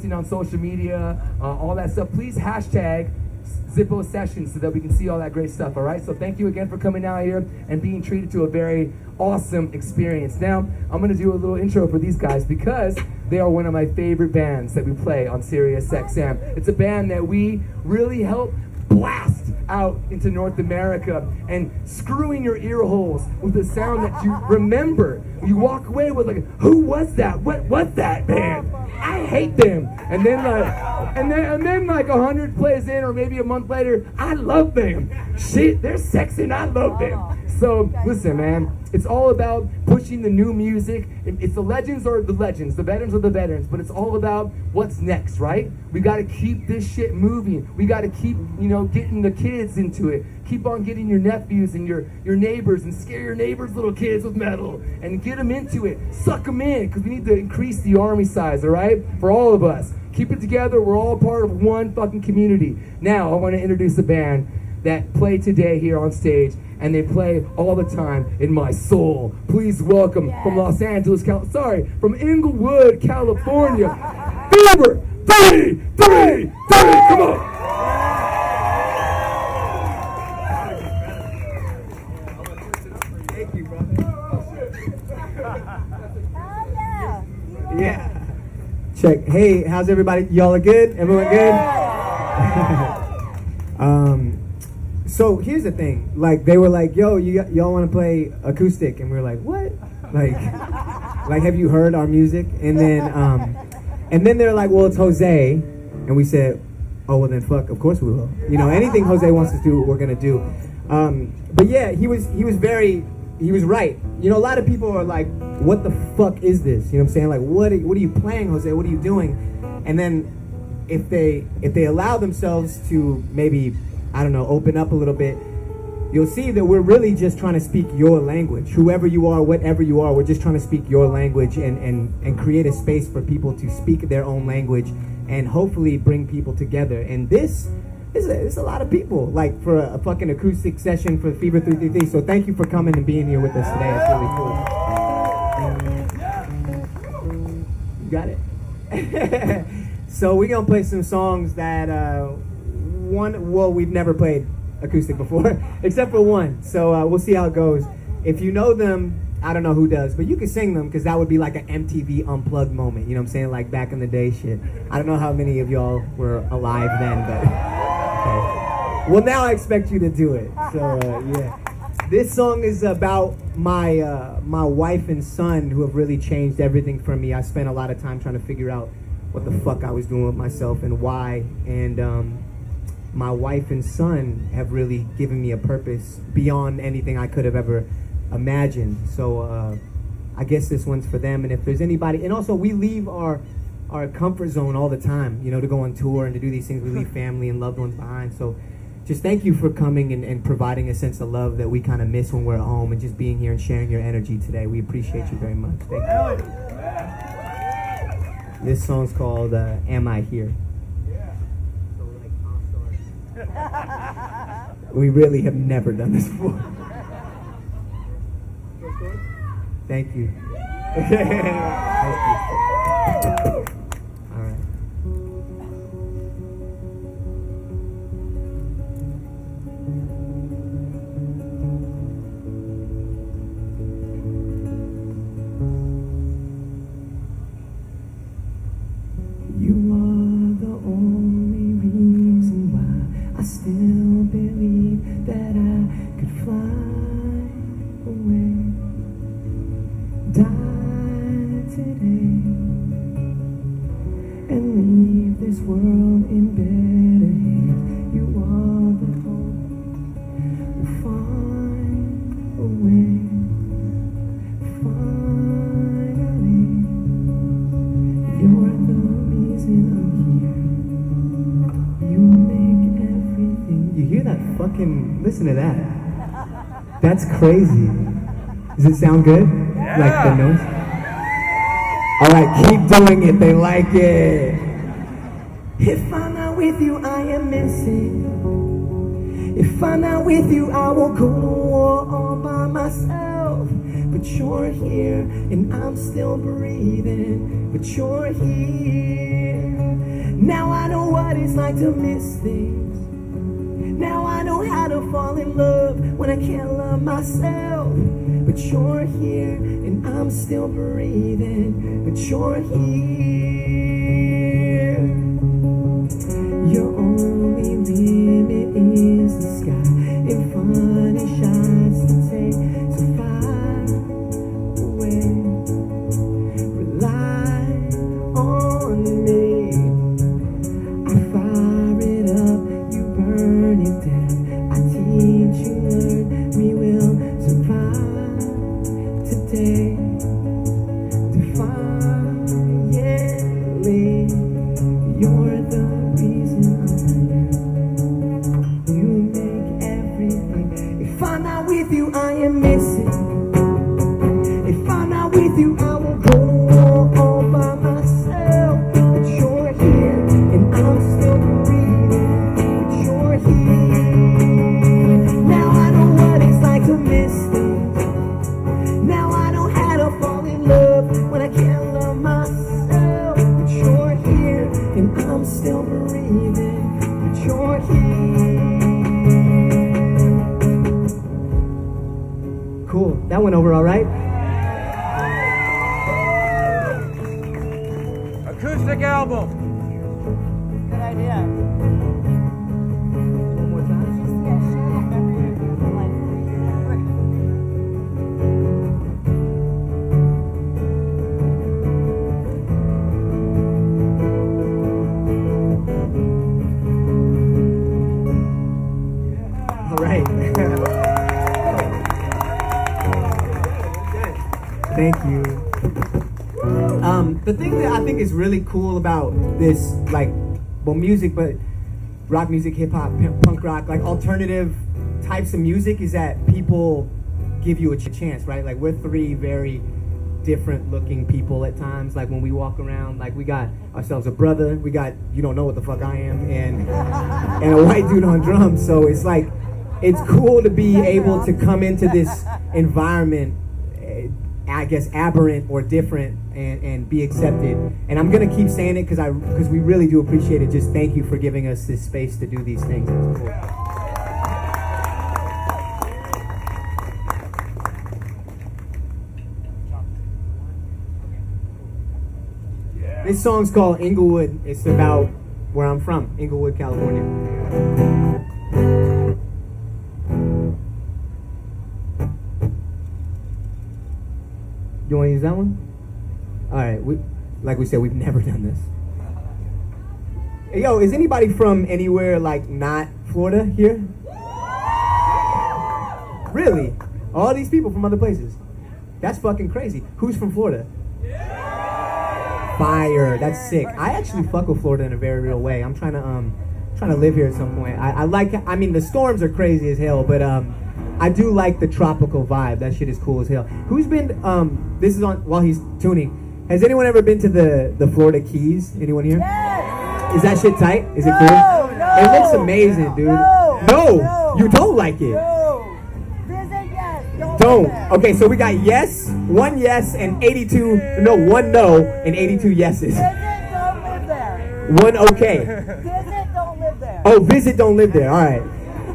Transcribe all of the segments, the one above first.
posting on social media, all that stuff. Please hashtag Zippo Sessions so that we can see all that great stuff, all right? So thank you again for coming out here and being treated to a very awesome experience. Now, I'm going to do a little intro for these guys because they are one of my favorite bands that we play on Sirius XM. It's a band that we really help blast out into North America and screwing your ear holes with a sound that you remember. You walk away with like, who was that? What was that band? I hate them. And then like 100 plays in or maybe a month later, I love them. Shit, they're sexy and I love them. So listen, man, it's all about pushing the new music. It's the legends or the legends, the veterans are the veterans, but it's all about what's next, right? We got to keep this shit moving. We got to keep, getting the kids into it. Keep on getting your nephews and your neighbors and scare your neighbors' little kids with metal and get them into it. Suck them in because we need to increase the army size, all right? For all of us. Keep it together. We're all part of one fucking community. Now, I want to introduce a band that play today here on stage, and they play all the time in my soul. Please welcome from Los Angeles, from Inglewood, California, Fever 333. Come on. Thank you, brother. Yeah. Check. Hey, how's everybody? Y'all are good? Everyone good? So here's the thing. Like they were like, "Yo, y'all want to play acoustic?" And we were like, "What? Like have you heard our music?" And then they're like, "Well, it's Jose," and we said, "Oh, well then, fuck. Of course we will. Anything Jose wants to do, we're gonna do." But yeah, he was right. A lot of people are like, "What the fuck is this?" You know what I'm saying? Like, what are you playing, Jose? What are you doing? And then if they allow themselves to maybe, I don't know, open up a little bit, you'll see that we're really just trying to speak your language. Whoever you are, whatever you are, we're just trying to speak your language and create a space for people to speak their own language and hopefully bring people together. And this is a lot of people, like for a fucking acoustic session for Fever 333. So thank you for coming and being here with us today. It's really cool. You got it? So we're going to play some songs that... we've never played acoustic before, except for one. So we'll see how it goes. If you know them, I don't know who does, but you can sing them because that would be like an MTV Unplugged moment. You know what I'm saying? Like back in the day shit. I don't know how many of y'all were alive then, but okay. Well, now I expect you to do it. So yeah. This song is about my wife and son who have really changed everything for me. I spent a lot of time trying to figure out what the fuck I was doing with myself and why. And my wife and son have really given me a purpose beyond anything I could have ever imagined. So I guess this one's for them. And if there's anybody, and also we leave our comfort zone all the time, to go on tour and to do these things. We leave family and loved ones behind. So just thank you for coming and providing a sense of love that we kind of miss when we're at home, and just being here and sharing your energy today. We appreciate you very much. Thank you. This song's called Am I Here? We really have never done this before. Thank you. Thank you. All right. You are the only reason why I still believe that I could fly away, die today, and leave this world in better hands. You are the hope, we'll find a way, finally. You're the reason I'm here. You make everything. You hear that fucking, listen to that. That's crazy. Does it sound good? Yeah. Like the notes? Alright, keep doing it. They like it. If I'm not with you, I am missing. If I'm not with you, I will go to war all by myself. But you're here, and I'm still breathing. But you're here. what it's like to miss things. Now I know how to fall in love when I can't love myself. But you're here and I'm still breathing. But you're here. Your only limit is the sky. And funny shots to take so far away. Rely on me. I fire it up, you burn it down. I teach you, learn, we will survive today. Defiantly, you're the reason I'm here. You make everything. If I'm not with you, I am missing. If I'm not with you, I will go all by myself. But you're here, and I'm still breathing. But you're here. Now I know what it's like to miss things. Now I know how to fall in love when I can't love myself. But you're here, and I'm still breathing. But you're here. Cool. That went over all right. Acoustic album. Good idea. One more time. Yeah, share that memory for like 3 years. All right. Thank you. The thing that I think is really cool about this, like, well, music, but rock music, hip hop, punk rock, like alternative types of music, is that people give you a chance, right? Like, we're three very different looking people at times. Like, when we walk around, like, we got ourselves a brother, we got, you don't know what the fuck I am, and a white dude on drums. So it's like, it's cool to be able to come into this environment, I guess, aberrant or different, and be accepted. And I'm gonna keep saying it because we really do appreciate it. Just thank you for giving us this space to do these things. It's cool. This song's called Inglewood. It's about where I'm from, Inglewood, California. You want to use that one? All right. Like we said, we've never done this. Hey, yo, is anybody from anywhere like not Florida here? Really? All these people from other places? That's fucking crazy. Who's from Florida? Fire. That's sick. I actually fuck with Florida in a very real way. I'm trying to live here at some point. I mean, the storms are crazy as hell, but I do like the tropical vibe. That shit is cool as hell. Who's been, this is on, while he's tuning, has anyone ever been to the Florida Keys? Anyone here? yes. Is that shit tight? Is it cool? No. It looks amazing, dude. No. You don't like it. No. Visit yes. Don't. Okay, so we got yes, 1 yes, and 82, no, 1 no, and 82 yeses. Visit, don't live there. 1 okay. Visit, don't live there. Oh, visit, don't live there. All right.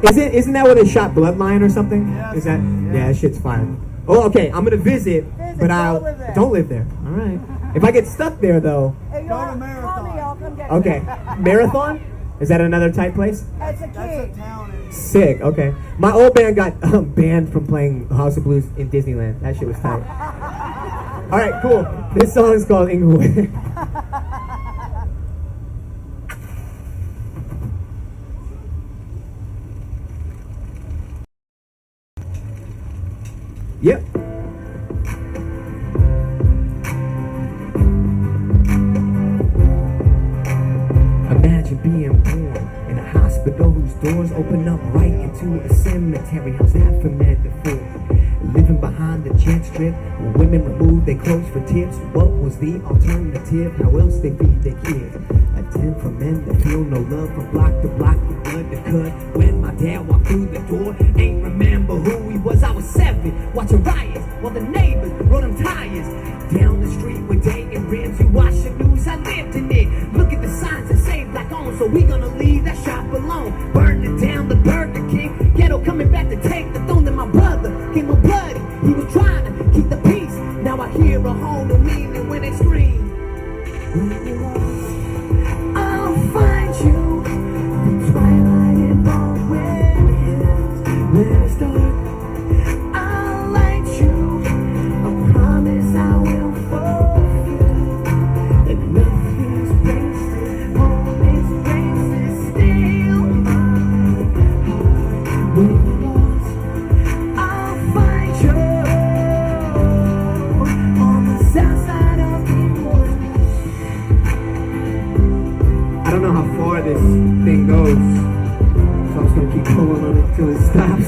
Isn't that where they shot Bloodline or something? Yes. Is that? Yeah, that shit's fire. Oh, okay. I'm gonna visit, but don't live there. All right. If I get stuck there though. Hey, go to Marathon. Call me, I'll come get you. Okay. Marathon? Is that another tight place? That's a key. Sick. Okay. My old band got banned from playing House of Blues in Disneyland. That shit was tight. All right. Cool. This song is called Inglewood. Yep. Imagine being born in a hospital whose doors open up right into a cemetery. How's that for metaphor? Living behind the jet strip where women remove their clothes for tips. What was the alternative? How else they feed their kid? A den for men that feel no love from block to block with blood to cut. When my dad walked through the door, ain't remember who he was. I was 7, watching riots while the neighbors rode them tires. Down the street with Day and rims, you watch the news, I lived in it. Look at the signs that say black on, so I don't know how far this thing goes, so I'm just gonna keep pulling on it till it stops.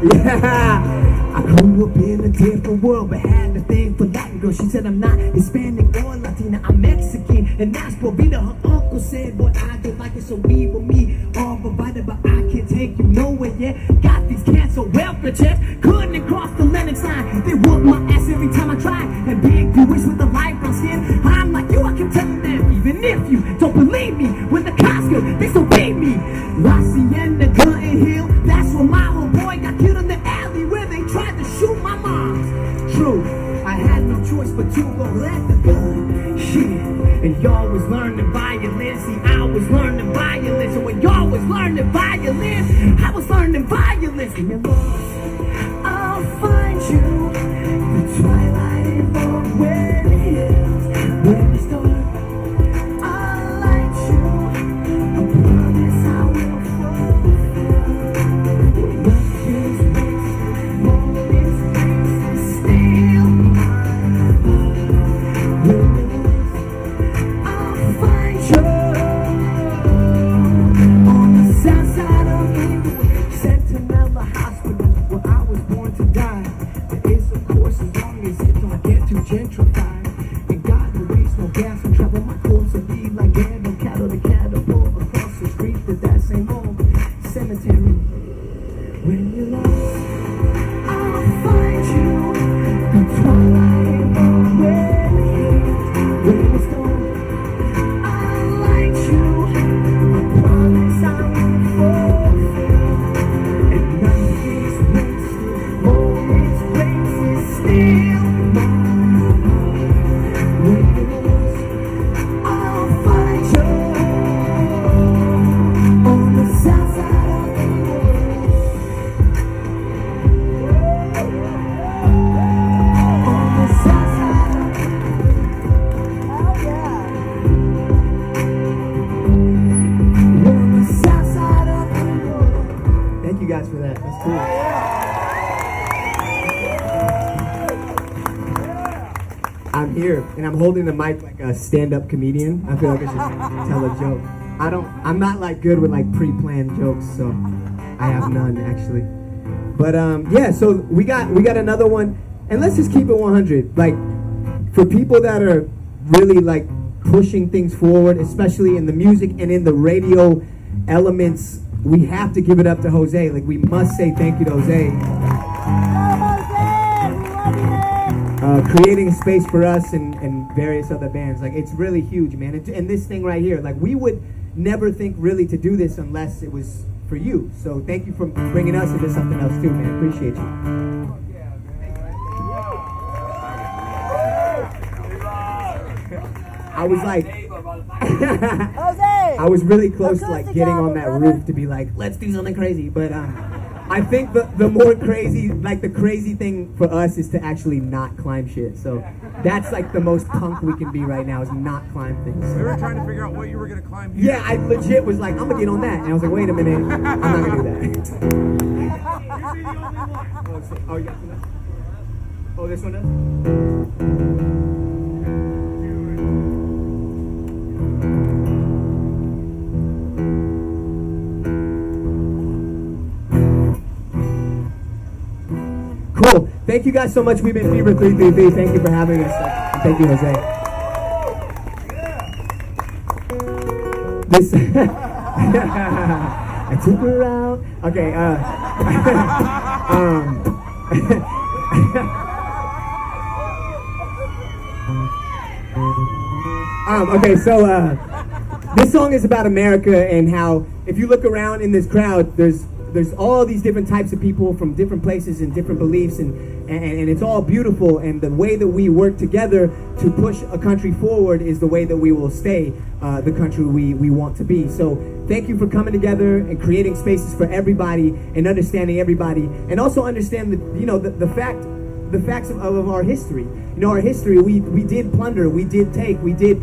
Yeah, I grew up in a different world, but had a thing for Latin girl. She said I'm not Hispanic or Latina, I'm Mexican, and that's what Rita, her uncle said. Boy, I don't like it, so we with me all provided, but I can't take you nowhere yet. Got these cancer welfare checks, couldn't cross the Lennox line. They whoop my ass every time I try, and big Jewish with the light brown skin. I'm like you, I can tell them, even if you don't believe me. When the cops go, they still beat me. La Hacienda, Gunton Hill, that's where my old boy got killed in the alley where they tried to shoot my mom's. True, I had no choice but to go let the gun. Shit, and y'all was learning violin. See, I was learning violin. So when y'all was learning violin, I was learning violin. And you're lost, I'll find you. The twilight involved where it is, where it's dark. I'll light you. I promise I will fulfill. Love is wasted, moments wasted, still I'll find you on the south side of England, Sentinella Hospital, where I was born to die. There is, of course, as long as it don't get too gentrified. And God will waste no gas and travel my course and be like Gandalf, cattle to catapult across the street to that same old cemetery. When you're lost, I'll find you. The twilight of where when it's gone, I'll light you. I promise I will fulfill. And night is wasted, moments wasted, still mine. When you're lost, I'll find you on the south side of the world. On the south side of the Oh, yeah. on the south side of the world. Thank you guys for that. That's cool. I'm here and I'm holding the mic like a stand-up comedian. I feel like I should tell a joke. I'm not like good with like pre-planned jokes, so I have none actually. But yeah, so we got another one, and let's just keep it 100. Like for people that are really like pushing things forward, especially in the music and in the radio elements, we have to give it up to Jose. Like we must say thank you to Jose. Creating a space for us and various other bands. Like it's really huge, man. And this thing right here, like we would never think really to do this unless it was for you. So thank you for bringing us into something else too, man. Appreciate you. I was like, Jose! I was really close to like Acoustic getting on album, that brother. roof to be like, let's do something crazy. But I think the more crazy, like the crazy thing for us is to actually not climb shit. So that's like the most punk we can be right now is not climb things. We were trying to figure out what you were going to climb here. Yeah, I legit was like, I'm gonna get on that. And I was like, wait a minute, I'm not gonna do that. You'd be the only one. Oh, you got this? Oh, this one does? Cool. Thank you guys so much. We've been Fever 333. Thank you for having us. And thank you, Jose. This I took her out. Okay, okay, so this song is about America and how if you look around in this crowd, there's all these different types of people from different places and different beliefs, and it's all beautiful, and the way that we work together to push a country forward is the way that we will stay the country we want to be. So thank you for coming together and creating spaces for everybody and understanding everybody, and also understand that, you know, the fact the facts of our history. You know, our history, we did plunder, we did take, we did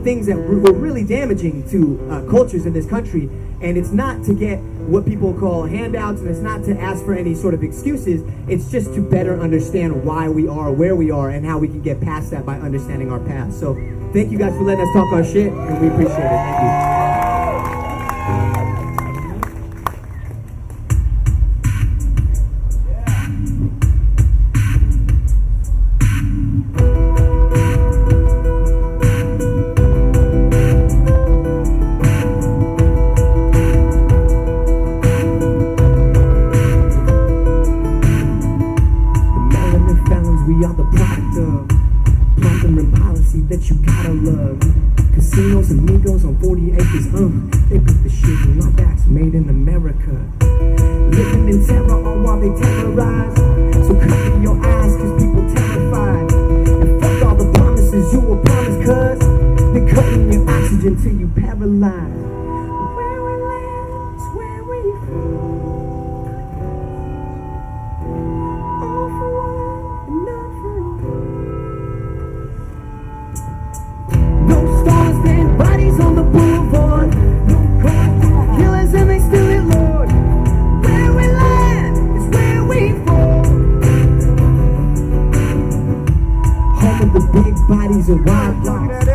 things that were really damaging to cultures in this country. And it's not to get what people call handouts, and it's not to ask for any sort of excuses. It's just to better understand why we are where we are and how we can get past that by understanding our past. So thank you guys for letting us talk our shit, and we appreciate it. Thank you. We are the product of plundering policy that you gotta love. Casinos, amigos on 40 acres, they put the shit on our backs, made in America. Living in terror all while they terrorize. So cover your eyes, cause people terrified. And fuck all the promises you were promised, cause they're cutting your oxygen till you paralyzed. Where we land is where we fall. All for one and not for all. No stars, dead bodies on the boulevard. No cold killers and they still hit Lord. Where we land is where we fall. Home of the big bodies and wide blocks.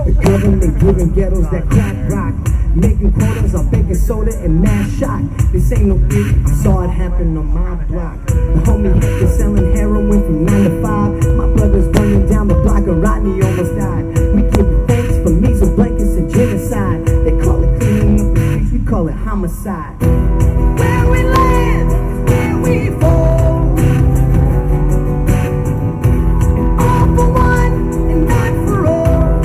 The government giving ghettos that crack rock. Making quotas on baking soda and mass shot. This ain't no thing, I saw it happen on my block. The homie Hector selling heroin from 9 to 5. My brother's burning down the block and Rodney almost died. We give thanks for measles, blankets, and genocide. They call it cleaning up the streets, we call it homicide. Where we land is where we fall. And all for one and not for all.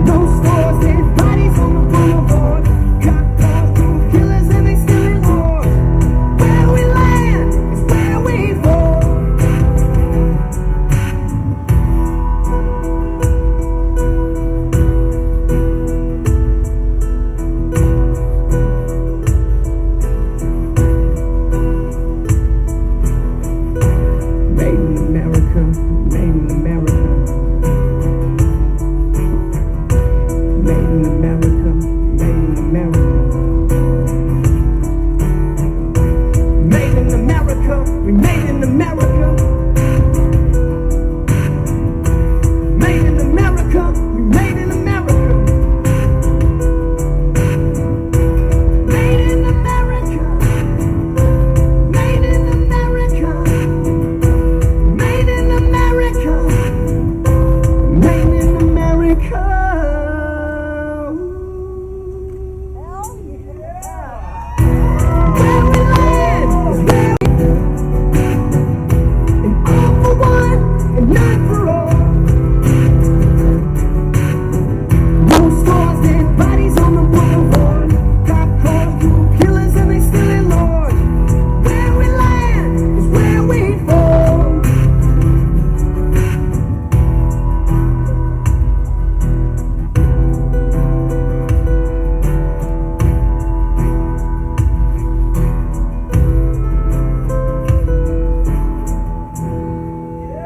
No stores and bodies on the boulevard. Cop cars, true killers, and they still in war. Where we land is where we fall. Made in America, made in America. Made in America, made in America. Made in America, we made in America. Made in America, we made in America. Made in America. Made in America. Made in America. Made in America. Hell yeah. Where we land is where we and all for one and not for all. No stars, dead bodies on the boulevard. Cop cars, true killers, and they still in Lord. Where we land is where we fall.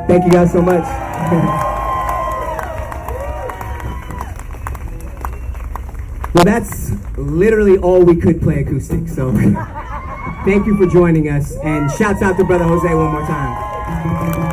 Thank you guys so much. Well, that's literally all we could play acoustic. So thank you for joining us, and shouts out to Brother Jose one more time.